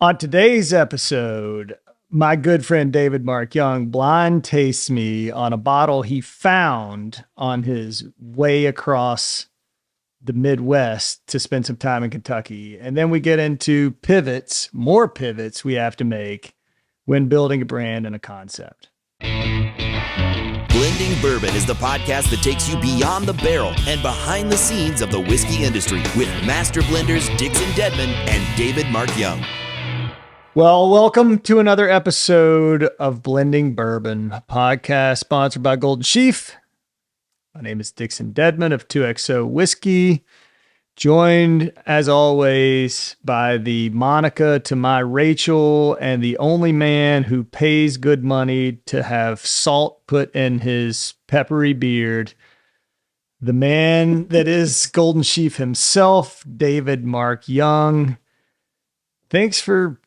On today's episode, my good friend David Mark Young blind tastes me on a bottle he found on his way across the Midwest to spend some time in Kentucky. And then we get into more pivots we have to make when building a brand and a concept. Blending Bourbon is the podcast that takes you beyond the barrel and behind the scenes of the whiskey industry with master blenders Dixon Dedman and David Mark Young. Well, welcome to another episode of Blending Bourbon, a podcast sponsored by Golden Sheaf. My name is Dixon Dedman of 2XO Whiskey, joined as always by the Monica to my Rachel and the only man who pays good money to have salt put in his peppery beard, the man that is Golden Sheaf himself, David Mark Young. Thanks for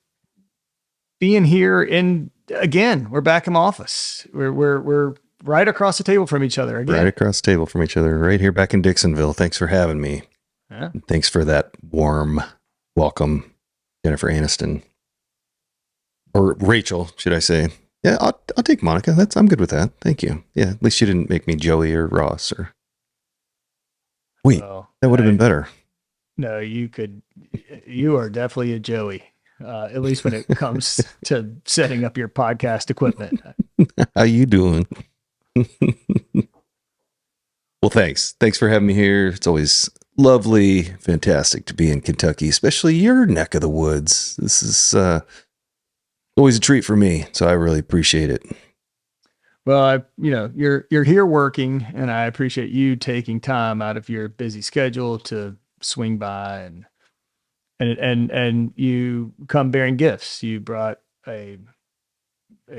being here. And again, we're back in the office. We're right across the table from each other again. Right across the table from each other, right here back in Dixonville. Thanks for having me. Yeah. Thanks for that warm welcome, Jennifer Aniston. Or Rachel, should I say. Yeah, I'll take Monica. I'm good with that. Thank you. Yeah, at least you didn't make me Joey or Ross or... Wait, that would have been better. No, you are definitely a Joey. At least when it comes to setting up your podcast equipment. How you doing? Well, thanks. Thanks for having me here. It's always lovely, fantastic to be in Kentucky, especially your neck of the woods. This is always a treat for me, so I really appreciate it. Well, you're here working, and I appreciate you taking time out of your busy schedule to swing by and you come bearing gifts. You brought a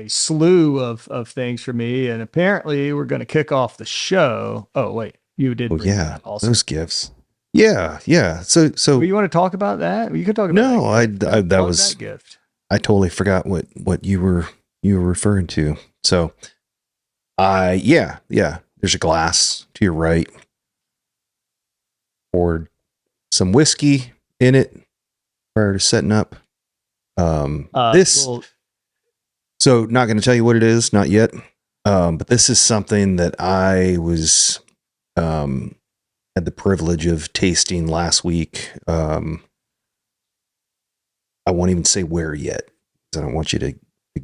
slew of things for me, and apparently we're going to kick off the show. Oh wait, you did. Oh yeah, that also. Those gifts. Yeah. So you want to talk about that? You could talk about that gift. I totally forgot what you were referring to. So there's a glass to your right. Poured some whiskey in it prior to setting up. So not going to tell you what it is, not yet. But this is something that I was had the privilege of tasting last week. I won't even say where yet, because I don't want you to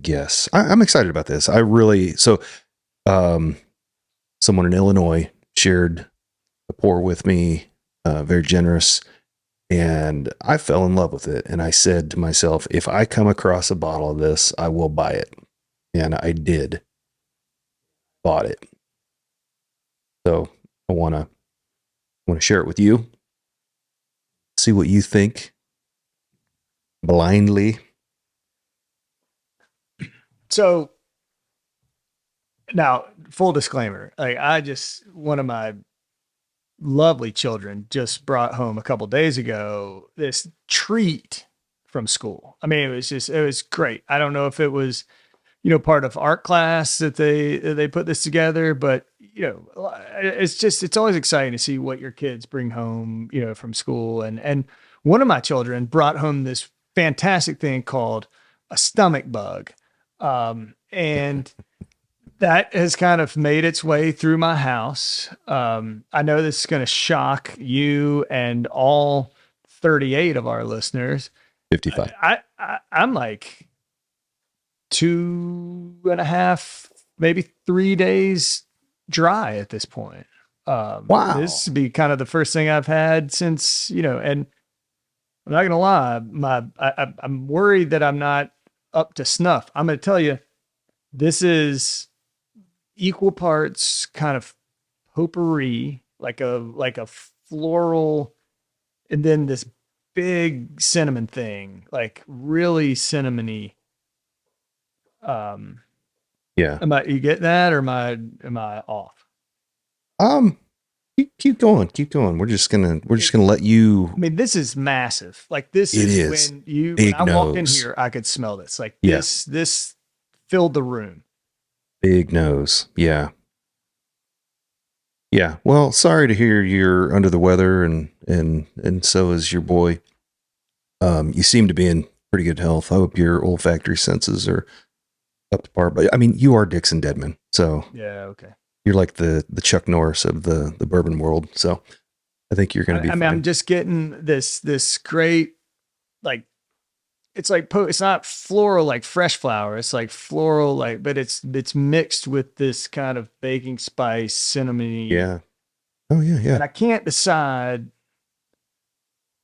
guess. I'm excited about this. Someone in Illinois shared a pour with me, very generous. And I fell in love with it. And I said to myself, if I come across a bottle of this, I will buy it. And I did. Bought it. So I want to share it with you. See what you think. Blindly. So now, full disclaimer, one of my lovely children just brought home a couple days ago this treat from school. I mean, it was great. I don't know if it was, part of art class that they put this together, but it's always exciting to see what your kids bring home, from school. And one of my children brought home this fantastic thing called a stomach bug. And that has kind of made its way through my house. I know this is going to shock you and all 38 of our listeners. 55. I'm like 2.5, maybe 3 days dry at this point. Wow. This would be kind of the first thing I've had since, and I'm not going to lie, I'm worried that I'm not up to snuff. I'm going to tell you, this is equal parts kind of potpourri, like a floral, and then this big cinnamon thing, like really cinnamony. Yeah. You get that, or am I off? Keep going. We're just gonna let you. I mean, this is massive. Like this is when I walked in here, I could smell this. Like this filled the room. Big nose. Yeah. Yeah. Well, sorry to hear you're under the weather, and so is your boy. You seem to be in pretty good health. I hope your olfactory senses are up to par. But I mean, you are Dixon Deadman, so Yeah. Okay. you're like the Chuck Norris of the bourbon world. So I think you're going to be I mean, fine. I'm just getting this great, like, it's like it's not floral like fresh flower. It's like floral like, but it's mixed with this kind of baking spice, cinnamony. Yeah. Oh yeah, yeah. And I can't decide.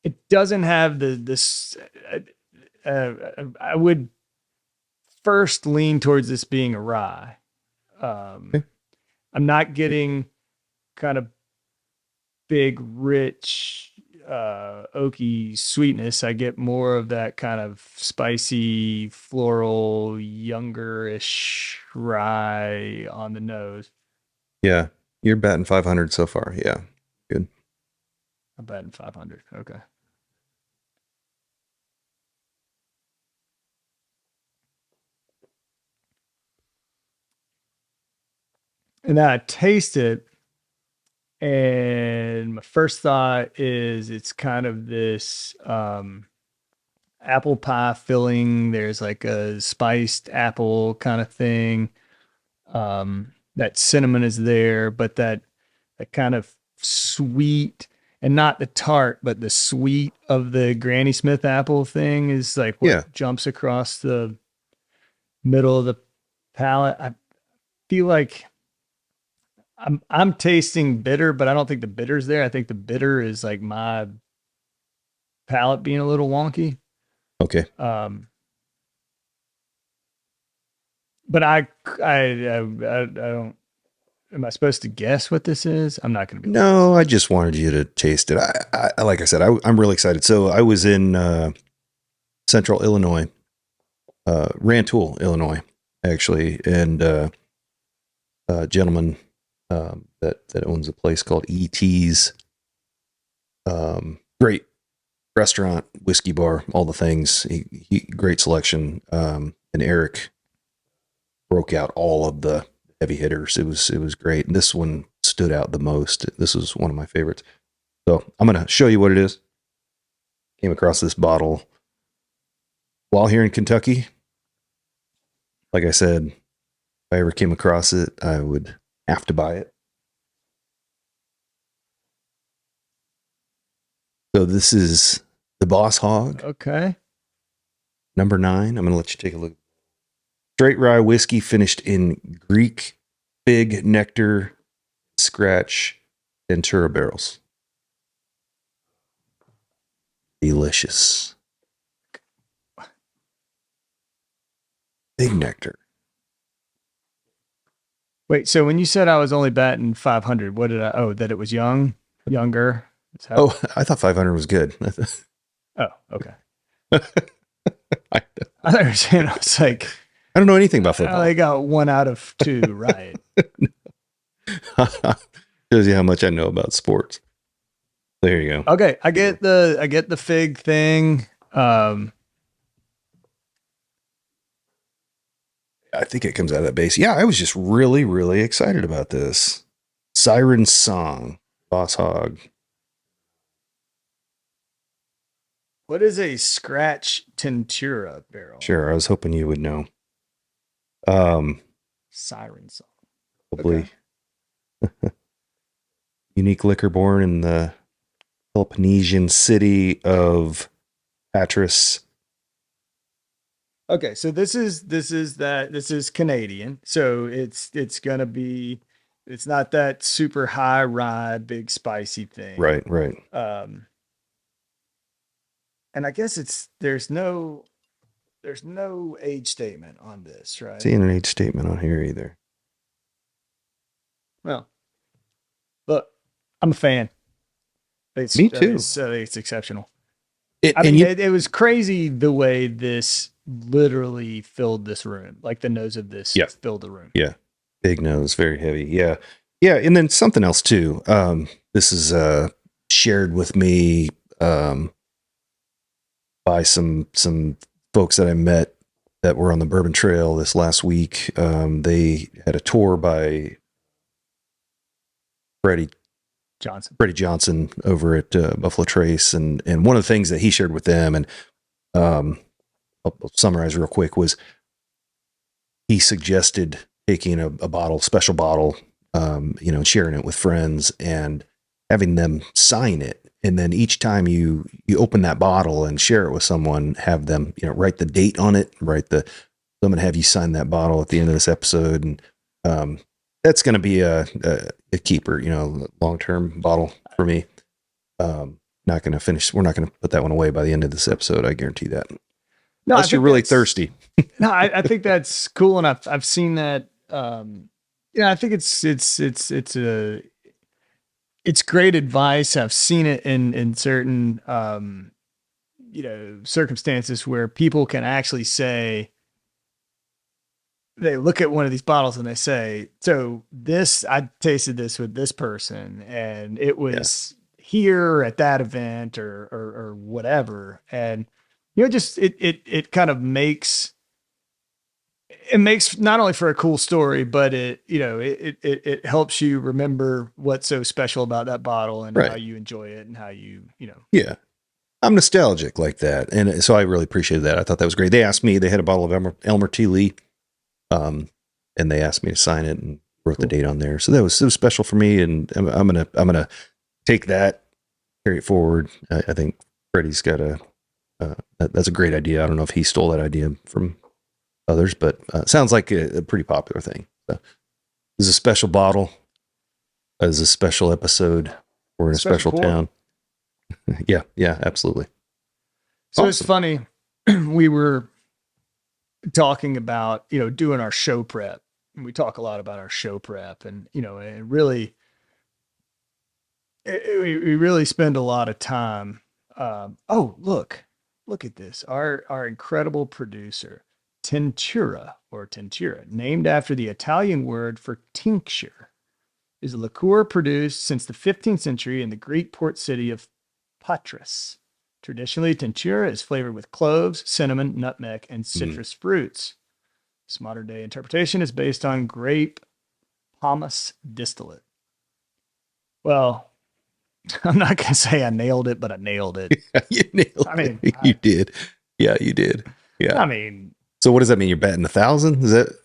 It doesn't have this. I would first lean towards this being a rye. Okay. I'm not getting kind of big, rich, oaky sweetness. I get more of that kind of spicy, floral, youngerish rye on the nose. Yeah. You're batting 500 so far. Yeah. Good. I'm betting 500. Okay. And then I taste it, and my first thought is it's kind of this apple pie filling. There's like a spiced apple kind of thing. That cinnamon is there, but that kind of sweet, and not the tart, but the sweet of the Granny Smith apple thing is like what jumps across the middle of the palate. I feel like I'm tasting bitter, but I don't think the bitter's there. I think the bitter is like my palate being a little wonky. Okay. But I don't. Am I supposed to guess what this is? I'm not going to be. No, I just wanted you to taste it. I like I said, I'm really excited. So I was in Central Illinois, Rantoul, Illinois, actually, and a gentleman that owns a place called E.T.'s. Great restaurant, whiskey bar, all the things. He great selection. And Eric broke out all of the heavy hitters. It was great. And this one stood out the most. This was one of my favorites. So I'm going to show you what it is. Came across this bottle while here in Kentucky. Like I said, if I ever came across it, I would have to buy it. So this is the Boss Hog. Okay. Number 9. I'm going to let you take a look. Straight rye whiskey finished in Greek fig nectar scratch Ventura barrels. Delicious. Fig nectar. Wait, so when you said I was only batting 500, what did I? Oh, that it was younger. Oh, I thought 500 was good. Oh, okay. I thought you were saying, I was like, I don't know anything about football. I got 1 out of 2 right. Shows you how much I know about sports. There you go. Okay, I get the fig thing. I think it comes out of that base. Yeah, I was just really, really excited about this. Siren Song, Boss Hog. What is a scratch Ventura barrel? Sure, I was hoping you would know. Siren Song. Probably. Okay. Unique liquor born in the Peloponnesian city of Patras. Okay, so this is Canadian. So it's gonna be, it's not that super high rye, big spicy thing. Right. And I guess there's no age statement on this, right? Seeing an age statement on here either. Well, look, I'm a fan. Me too. It's exceptional. It was crazy the way this literally filled this room. Like the nose of this filled the room. Yeah. Big nose, very heavy. Yeah. Yeah. And then something else too. This is shared with me by some folks that I met that were on the Bourbon Trail this last week. They had a tour by Freddie Johnson over at Buffalo Trace, and one of the things that he shared with them, and I'll summarize real quick, was he suggested taking a bottle, special bottle, sharing it with friends and having them sign it. And then each time you open that bottle and share it with someone, have them, write the date on it, I'm going to have you sign that bottle at the end of this episode. And, that's going to be a keeper, long-term bottle for me. Not going to finish. We're not going to put that one away by the end of this episode. I guarantee that. No, Unless you're really thirsty. No, I think that's cool. And I've seen that. I think it's great advice. I've seen it in certain, circumstances where people can actually say, they look at one of these bottles and they say, so I tasted this with this person and it was here at that event or whatever. And, it kind of makes not only for a cool story, but it helps you remember what's so special about that bottle and how you enjoy it and how Yeah. I'm nostalgic like that. And so I really appreciated that. I thought that was great. They asked me, they had a bottle of Elmer T. Lee. And they asked me to sign it and wrote the date on there. So it was special for me. And I'm going to take that, carry it forward. I think Freddie's got that's a great idea. I don't know if he stole that idea from others, but sounds like a pretty popular thing. So this is a special bottle. This is a special episode. We're in a special town. Yeah, absolutely. So awesome. It's funny. We were talking about, doing our show prep. And we talk a lot about our show prep and, and really, we really spend a lot of time. Look at this. Our incredible producer, Tintura, named after the Italian word for tincture, is a liqueur produced since the 15th century in the Greek port city of Patras. Traditionally, Tintura is flavored with cloves, cinnamon, nutmeg, and citrus fruits. This modern-day interpretation is based on grape pomace distillate. Well, I'm not going to say I nailed it, but I nailed it. You nailed it. You did. Yeah, you did. Yeah. I mean... So what does that mean? You're batting 1,000? Is that...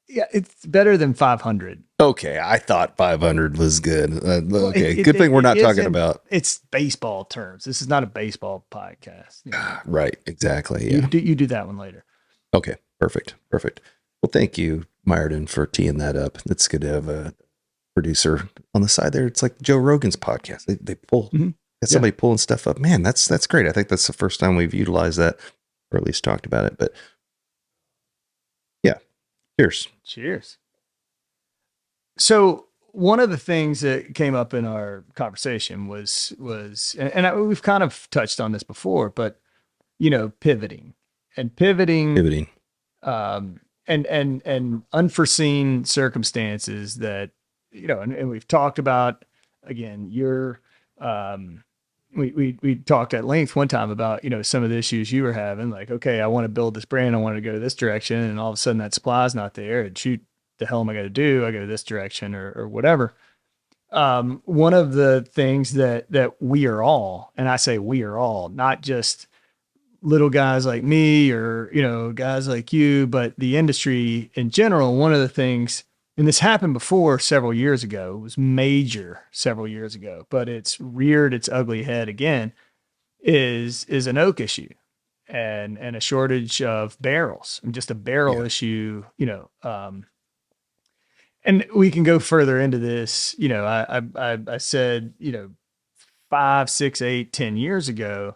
Yeah, it's better than 500. Okay, I thought 500 was good. Good thing we're not talking about. It's baseball terms. This is not a baseball podcast. Right, exactly. Yeah. You do that one later. Okay, perfect. Well, thank you, Myerden, for teeing that up. It's good to have a producer on the side there. It's like Joe Rogan's podcast. They pull, got somebody pulling stuff up. Man, that's great. I think that's the first time we've utilized that, or at least talked about it. But yeah, cheers. So one of the things that came up in our conversation was, we've kind of touched on this before, but pivoting, and unforeseen circumstances that, and we've talked about, again, we talked at length one time about, some of the issues you were having, like, okay, I want to build this brand. I want to go this direction. And all of a sudden that supply's not there, and shoot, the hell am I going to do? I go this direction or whatever. One of the things that we are all, and I say we are all, not just little guys like me or, guys like you, but the industry in general. One of the things, and this happened before several years ago, it was major several years ago, but it's reared its ugly head again, is an oak issue and a shortage of barrels, and just a barrel issue, and we can go further into this. I said, 5, 6, 8, 10 years ago,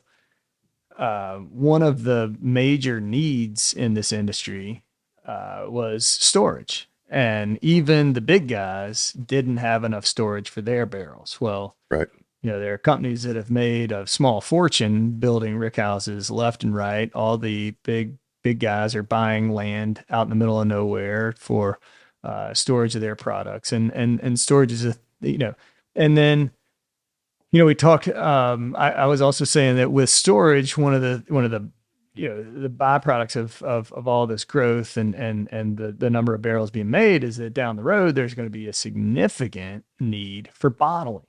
one of the major needs in this industry was storage. And even the big guys didn't have enough storage for their barrels. Well, right. There are companies that have made a small fortune building rickhouses left and right. All the big guys are buying land out in the middle of nowhere for storage of their products, and storage is and then, we talked, I was also saying that with storage, one of the the byproducts of all this growth and the number of barrels being made is that down the road, there's going to be a significant need for bottling.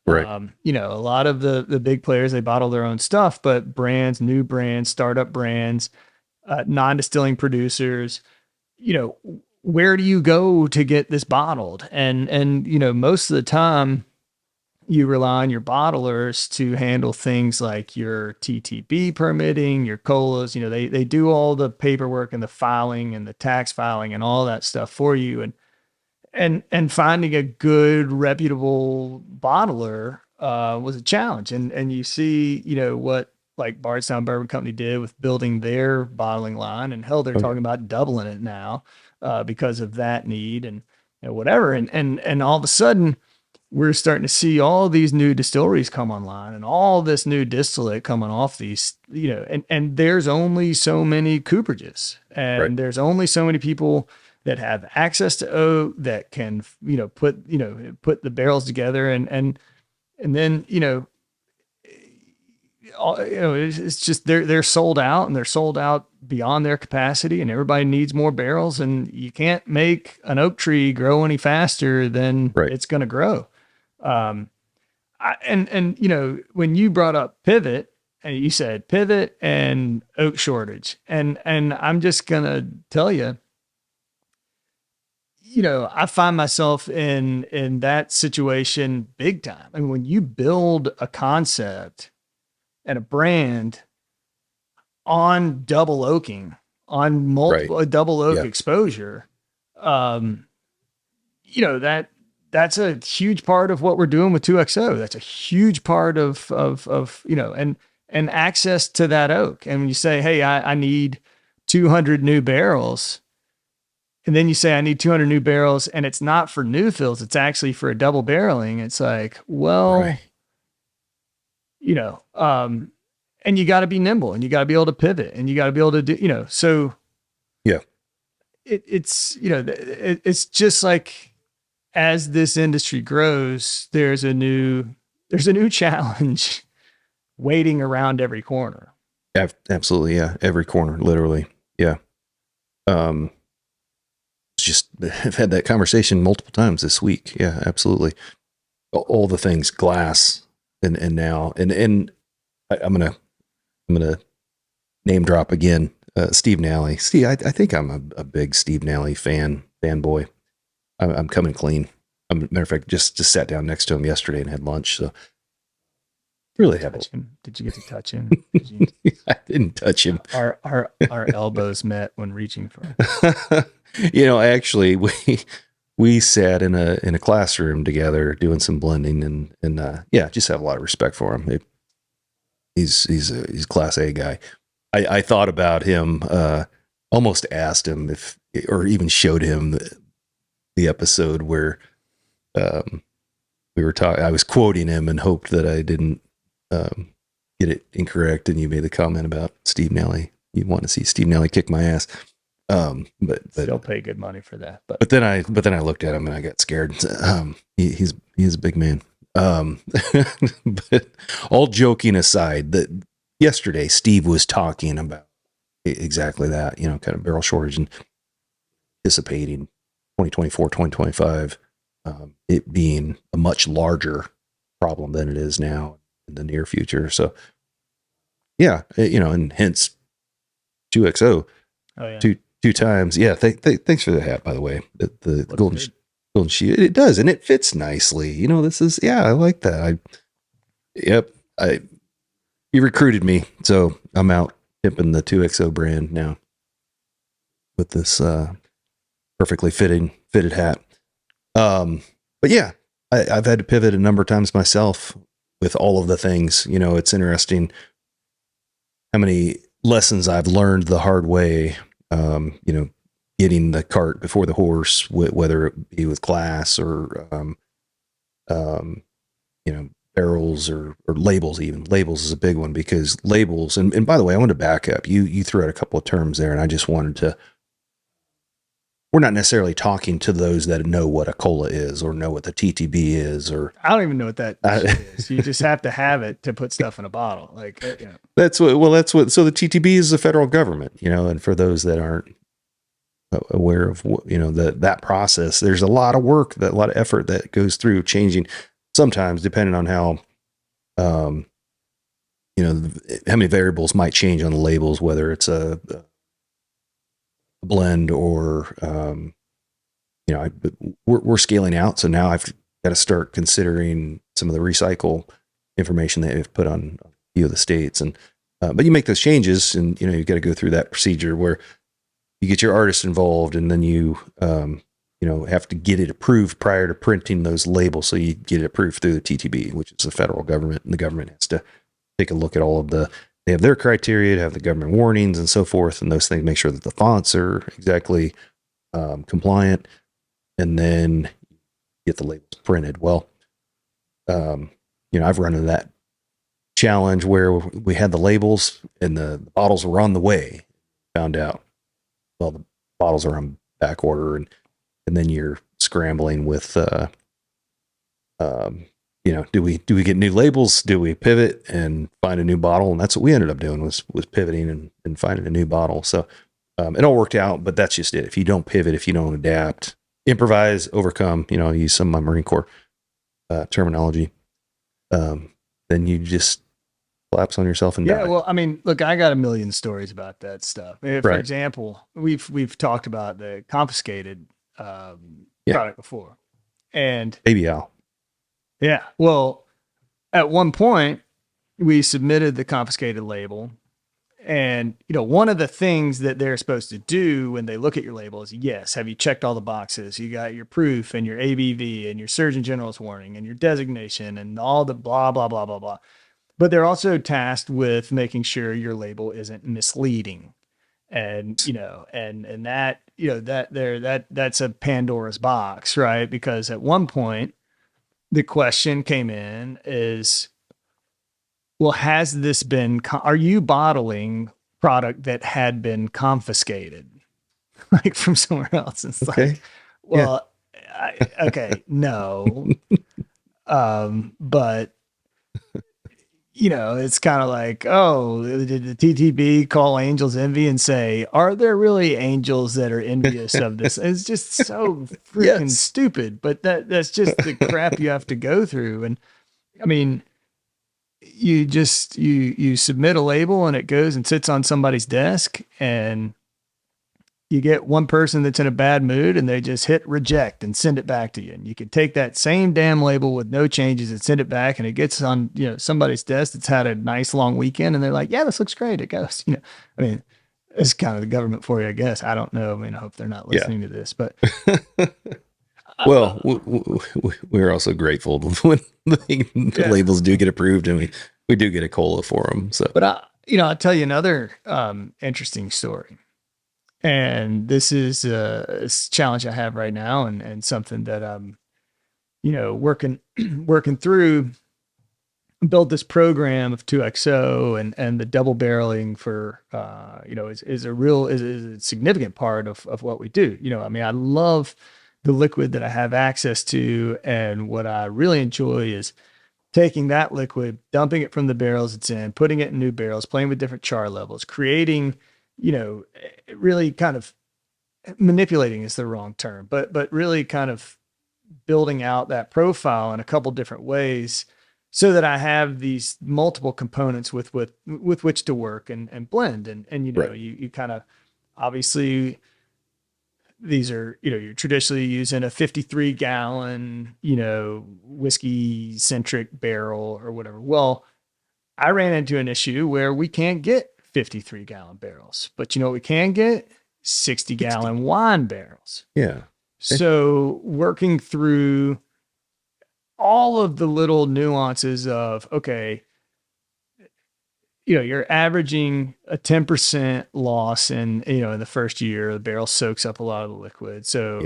Right. You know, a lot of the big players, they bottle their own stuff, but brands, new brands, startup brands, non-distilling producers, you know, where do you go to get this bottled? And, you know, most of the time you rely on your bottlers to handle things like your TTB permitting, your colas, you know, they do all the paperwork and the filing and the tax filing and all that stuff for you. And finding a good reputable bottler was a challenge. And you see, you know, what like Bardstown Bourbon Company did with building their bottling line, and hell, they're Oh, yeah. talking about doubling it now because of that need and you know, whatever. And all of a sudden we're starting to see all these new distilleries come online and all this new distillate coming off these, you know, and there's only so many cooperages and Right. there's only so many people that have access to oak that can, you know, put the barrels together and then, you know, it's just they're sold out and they're sold out beyond their capacity and everybody needs more barrels and you can't make an oak tree grow any faster than Right. it's going to grow. And you know, when you brought up pivot and you said pivot and oak shortage and I'm just going to tell you, you know, I find myself in that situation big time. I mean, when you build a concept and a brand on double oaking, on multiple double oak exposure, you know, that's a huge part of what we're doing with 2XO. That's a huge part of you know, and access to that oak. And when you say, hey, I need 200 new barrels, and then you say, I need 200 new barrels, and it's not for new fills, it's actually for a double barreling. It's like, well, Right. you know, and you got to be nimble and you got to be able to pivot and you got to be able to do, you know, so Yeah. It's, you know, it's just like, as this industry grows, there's a new challenge waiting around every corner. Absolutely. Yeah. Every corner, literally. Yeah. Just I've had that conversation multiple times this week. Yeah, absolutely. All the things, glass and now, and I'm going to name drop again, Steve Nally. Steve, I think I'm a big Steve Nally fanboy. I'm coming clean. Matter of fact, just sat down next to him yesterday and had lunch. So really have Touch it. him. Did you get to touch him? Did you, I didn't touch him. our elbows met when reaching for him. You know, actually, we sat in a classroom together doing some blending, and yeah, just have a lot of respect for him. He's a class A guy. I thought about him. Almost asked him if, or even showed him the episode where we were talking. I was quoting him and hoped that I didn't get it incorrect. And you made the comment about Steve Nally. You want to see Steve Nally kick my ass. But They'll pay good money for that. But then I looked at him and I got scared. He's a big man. But all joking aside, that yesterday Steve was talking about exactly that, you know, kind of barrel shortage and anticipating 2024, 2025, it being a much larger problem than it is now in the near future. So yeah, you know, and hence 2XO, Oh yeah. two times. Yeah. Thanks for the hat, by the way. The golden good. golden sheet. It does. And it fits nicely. You know, this is, yeah, I like that. You recruited me. So I'm out pimping the 2XO brand now with this, perfectly fitted hat. But yeah, I've had to pivot a number of times myself with all of the things. You know, it's interesting how many lessons I've learned the hard way. You know, getting the cart before the horse, whether it be with glass or, you know, barrels or labels. Even labels is a big one, because labels. And by the way, I want to back up. You threw out a couple of terms there, and I just wanted to. We're not necessarily talking to those that know what a cola is or know what the TTB is, or I don't even know what that shit is. You just have to have it to put stuff in a bottle. Like, you know. that's what. So the TTB is the federal government, you know, and for those that aren't aware of what, you know, that process, there's a lot of work, a lot of effort that goes through changing. sometimes depending on how, how many variables might change on the labels, whether it's a blend or, we're scaling out. So now I've got to start considering some of the recycle information that they've put on a few of the states. And, but you make those changes and, you've got to go through that procedure where you get your artist involved and then you have to get it approved prior to printing those labels. So you get it approved through the TTB, which is the federal government, and the government has to take a look at all of they have their criteria to have the government warnings and so forth. And those things, make sure that the fonts are exactly compliant, and then get the labels printed. Well, I've run into that challenge where we had the labels and the bottles were on the way. Found out, well, the bottles are on back order, and then you're scrambling with, do we get new labels? Do we pivot and find a new bottle? And that's what we ended up doing was pivoting and finding a new bottle. So it all worked out, but that's just it. If you don't pivot, if you don't adapt, improvise, overcome, use some of my Marine Corps terminology, then you just collapse on yourself and die. Well, I mean, look, I got a million stories about that stuff. For example, we've talked about the confiscated product before, and Baby Al. Yeah. Well, at one point we submitted the confiscated label, and one of the things that they're supposed to do when they look at your label is, yes, have you checked all the boxes? You got your proof and your ABV and your Surgeon General's warning and your designation and all the blah, blah, blah, blah, blah. But they're also tasked with making sure your label isn't misleading. And, that's a Pandora's box, right? Because at one point the question came in is, well, has this been, are you bottling product that had been confiscated like from somewhere else? And it's like, well, okay, no. But it's kind of like, oh, did the TTB call angels envy and say, are there really angels that are envious of this? It's just so freaking stupid, but that's just the crap you have to go through. And I mean, you submit a label and it goes and sits on somebody's desk, and you get one person that's in a bad mood and they just hit reject and send it back to you. And you could take that same damn label with no changes and send it back, and it gets on, somebody's desk that's had a nice long weekend, and they're like, yeah, this looks great. It goes, I mean, it's kind of the government for you, I guess. I don't know. I mean, I hope they're not listening to this, but. Well, we're also grateful when the labels do get approved, and we do get a COLA for them. So, but I'll tell you another interesting story. And this is a challenge I have right now, and something that I'm, working through. Build this program of 2XO and the double barreling for, is a significant part of what we do. I mean, I love the liquid that I have access to, and what I really enjoy is taking that liquid, dumping it from the barrels it's in, putting it in new barrels, playing with different char levels, creating, really kind of manipulating is the wrong term, but really kind of building out that profile in a couple different ways, so that I have these multiple components with which to work and blend. And you kind of, obviously these are, you're traditionally using a 53 gallon, whiskey centric barrel or whatever. Well, I ran into an issue where we can't get 53 gallon barrels, but we can get 60 gallon wine barrels. Yeah. So working through all of the little nuances of, okay, you're averaging a 10% loss in the first year, the barrel soaks up a lot of the liquid. So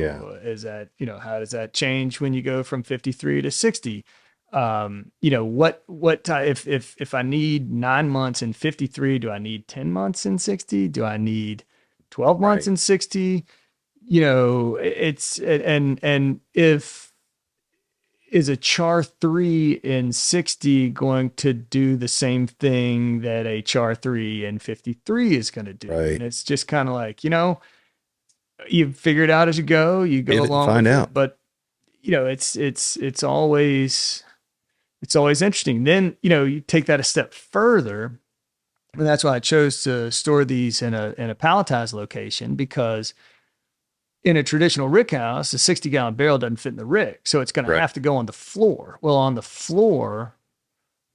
is that, how does that change when you go from 53 to 60? If I need 9 months in 53, do I need 10 months in 60? Do I need 12 months in 60? Is a char 3 in 60 going to do the same thing that a char 3 in 53 is going to do? Right. And it's just kind of like, you figure it out as you go along, find out. But it's always it's always interesting. Then, you take that a step further, and that's why I chose to store these in a palletized location, because in a traditional rick house, a 60-gallon barrel doesn't fit in the rick. So it's going to have to go on the floor. Well, on the floor,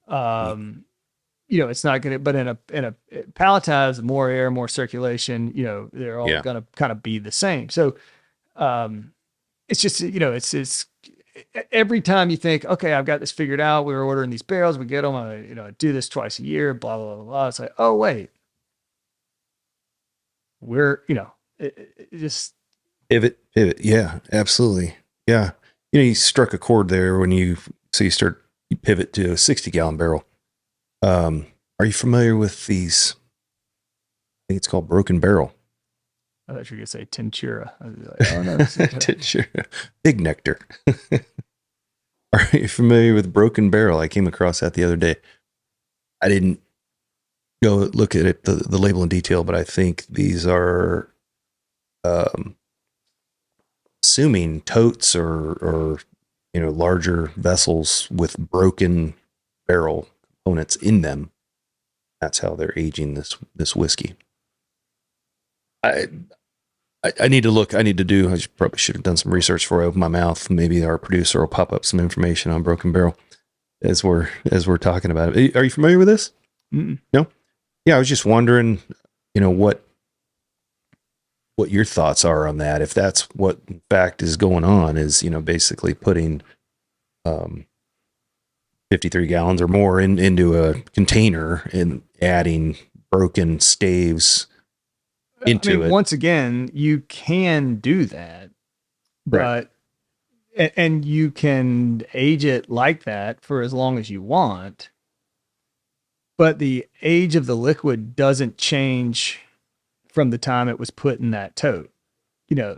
it's not going to, but in a palletized, more air, more circulation, they're all going to kind of be the same. So, it's just, it's every time you think, okay, I've got this figured out. We were ordering these barrels, we get them, I do this twice a year, blah, blah, blah, blah. It's like, oh, wait, we're, it just pivot. Yeah, absolutely. Yeah. You struck a chord there when you pivot to a 60-gallon barrel. Are you familiar with these? I think it's called Broken Barrel. I thought you were going to say Tintura. I was like, oh, no, Tintura. Big nectar. Are you familiar with Broken Barrel? I came across that the other day. I didn't go look at it, the label in detail, but I think these are assuming totes or larger vessels with broken barrel components in them. That's how they're aging this whiskey. I need to look. I probably should have done some research before I open my mouth. Maybe our producer will pop up some information on Broken Barrel as we're talking about it. Are you familiar with this? Mm-mm. No? Yeah, I was just wondering, what your thoughts are on that. If that's what in fact is going on, is, basically putting 53 gallons or more into a container and adding broken staves into it. Once again, you can do that, but and you can age it like that for as long as you want, but the age of the liquid doesn't change from the time it was put in that tote.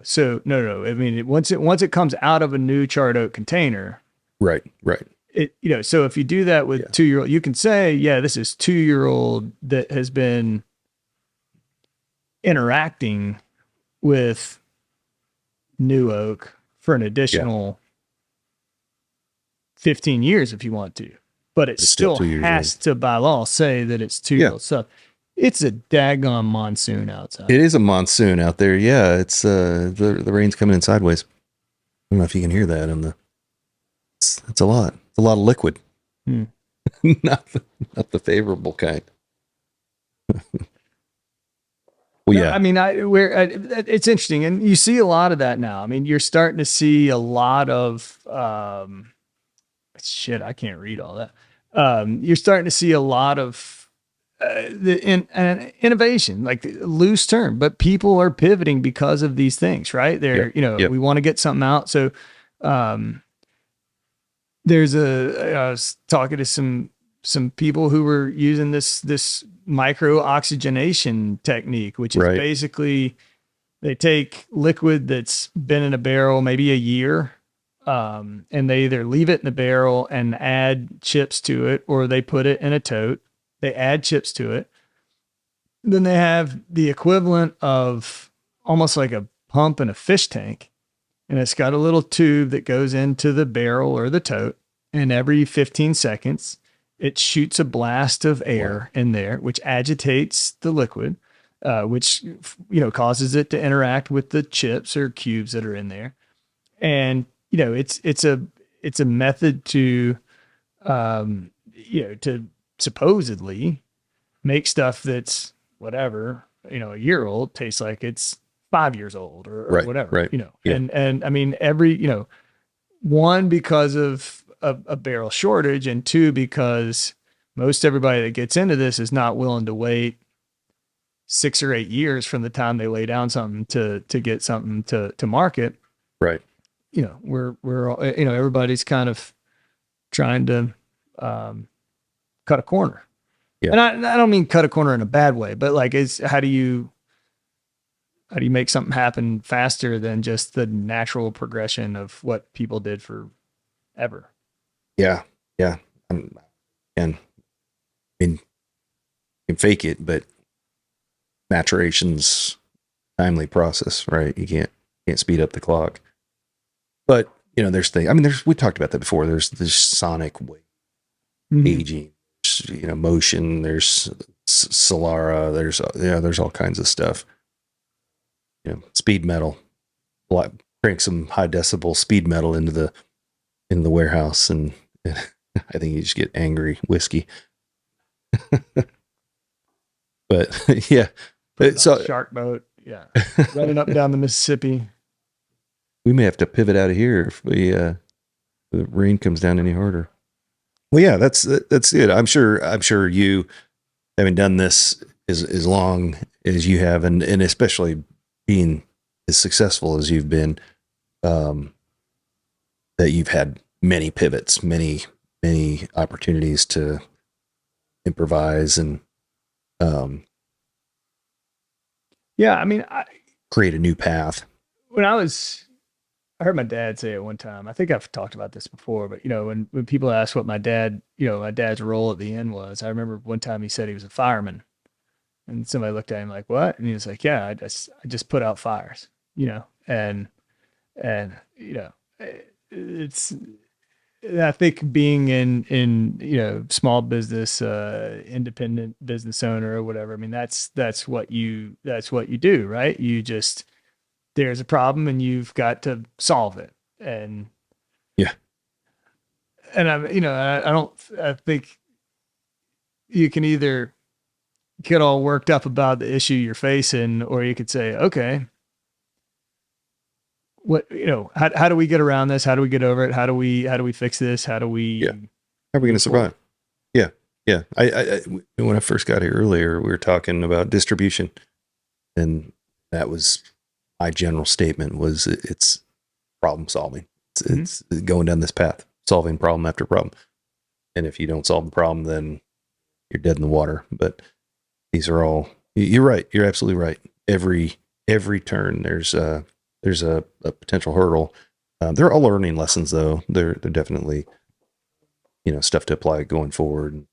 So no. I mean, once it comes out of a new charred oak container, right. So if you do that with 2-year-old, you can say, yeah, this is 2-year-old that has been interacting with new oak for an additional 15 years if you want to, but it still has to, by law, say that it's 2-year-old stuff. It's a daggone monsoon outside. It is a monsoon out there. Yeah, it's the rain's coming in sideways. I don't know if you can hear that it's a lot. It's a lot of liquid. not the favorable kind. Well, yeah. I mean, it's interesting, and you see a lot of that now. I mean, you're starting to see a lot of shit. I can't read all that. You're starting to see a lot of innovation, like loose term, but people are pivoting because of these things, right? We want to get something out. So, I was talking to some people who were using this micro oxygenation technique, which is basically they take liquid that's been in a barrel maybe a year, and they either leave it in the barrel and add chips to it, or they put it in a tote, they add chips to it. Then they have the equivalent of almost like a pump in a fish tank, and it's got a little tube that goes into the barrel or the tote, and every 15 seconds it shoots a blast of air in there, which agitates the liquid, which causes it to interact with the chips or cubes that are in there. And it's a method to to supposedly make stuff that's whatever a year old tastes like it's 5 years old or whatever. And I mean, every one, because of a barrel shortage, and two, because most everybody that gets into this is not willing to wait 6 or 8 years from the time they lay down something to get something to market. Right. We're everybody's kind of trying to cut a corner. Yeah. And I don't mean cut a corner in a bad way, but like, how do you make something happen faster than just the natural progression of what people did forever? Yeah. And you can fake it, but maturation's timely process, right? You can't speed up the clock. But we talked about that before. There's this sonic way aging, motion. There's Solara. There's all kinds of stuff. Speed metal. Crank some high decibel speed metal into the warehouse, and I think you just get angry whiskey. But yeah, so shark boat, yeah, running up down the Mississippi. We may have to pivot out of here if the rain comes down any harder. Well, yeah, that's it. I'm sure you, having done this as long as you have, and especially being as successful as you've been, that you've had many pivots, many opportunities to improvise and yeah, I mean, create a new path. I heard my dad say it one time. I think I've talked about this before, but when people ask what my dad's role at the inn was, I remember one time he said he was a fireman, and somebody looked at him like, "What?" And he was like, "Yeah, I just put out fires," and it's. I think being in small business, independent business owner or whatever. I mean, that's what you do, right? There's a problem and you've got to solve it. And yeah, and I think you can either get all worked up about the issue you're facing, or you could say, okay, how do we get around this? How do we get over it? How do we fix this? How are we going to survive? Yeah. Yeah. I when I first got here earlier, we were talking about distribution, and that was my general statement was it's problem solving. It's going down this path, solving problem after problem. And if you don't solve the problem, then you're dead in the water. But these are all, you're right. You're absolutely right. Every turn there's a potential hurdle. They're all learning lessons though. They're definitely, stuff to apply going forward.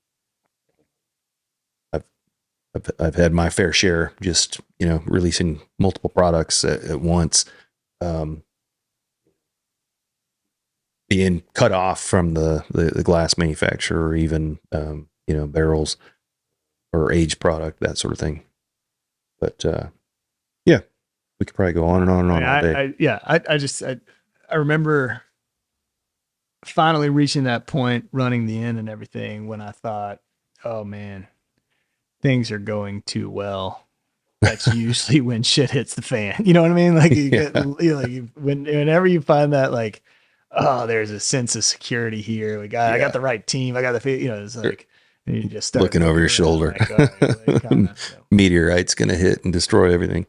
I've had my fair share, just, releasing multiple products at once, being cut off from the glass manufacturer, or even, barrels or aged product, that sort of thing. But, yeah, we could probably go on and on and on all day. I remember finally reaching that point, running the inn and everything, when I thought, oh man, things are going too well. That's usually when shit hits the fan. You know what I mean? Like whenever you find that, like, oh, there's a sense of security here. I got the right team. I got the, it's like, you just start looking over your shoulder. Meteorite's going to hit and destroy everything.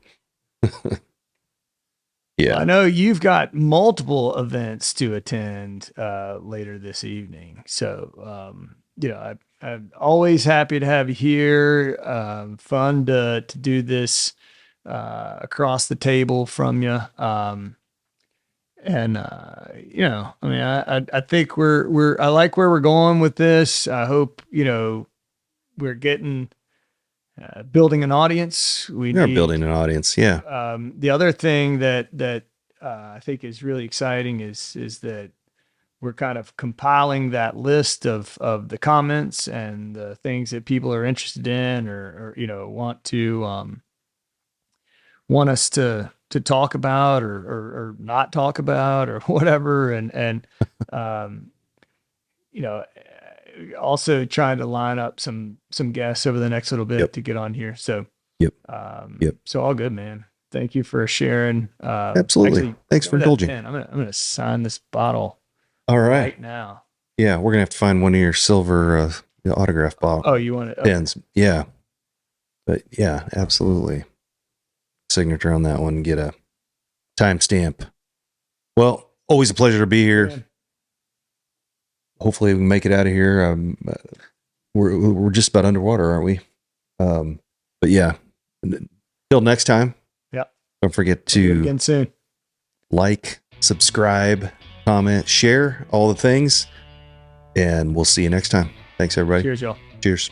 Yeah. Well, I know you've got multiple events to attend later this evening. So, I'm always happy to have you here. Fun to do this across the table from you. I think I like where we're going with this. I hope, we're getting building an audience. We are building an audience. Yeah. The other thing that I think is really exciting is that we're kind of compiling that list of the comments and the things that people are interested in, or want us to talk about or not talk about or whatever. And also trying to line up some guests over the next little bit to get on here. So, so all good, man. Thank you for sharing. Absolutely. Actually, thanks for indulging. I'm going to sign this bottle. All right now. Yeah. We're going to have to find one of your silver autograph bottle. Oh, you want it? Pens. Okay. Yeah. But yeah, absolutely. Signature on that one. Get a timestamp. Well, always a pleasure to be here. Man. Hopefully we can make it out of here. We're just about underwater, aren't we? But yeah, till next time. Yep. Don't forget to again soon. Like, subscribe, comment, share all the things, and we'll see you next time. Thanks, everybody. Cheers, y'all. Cheers.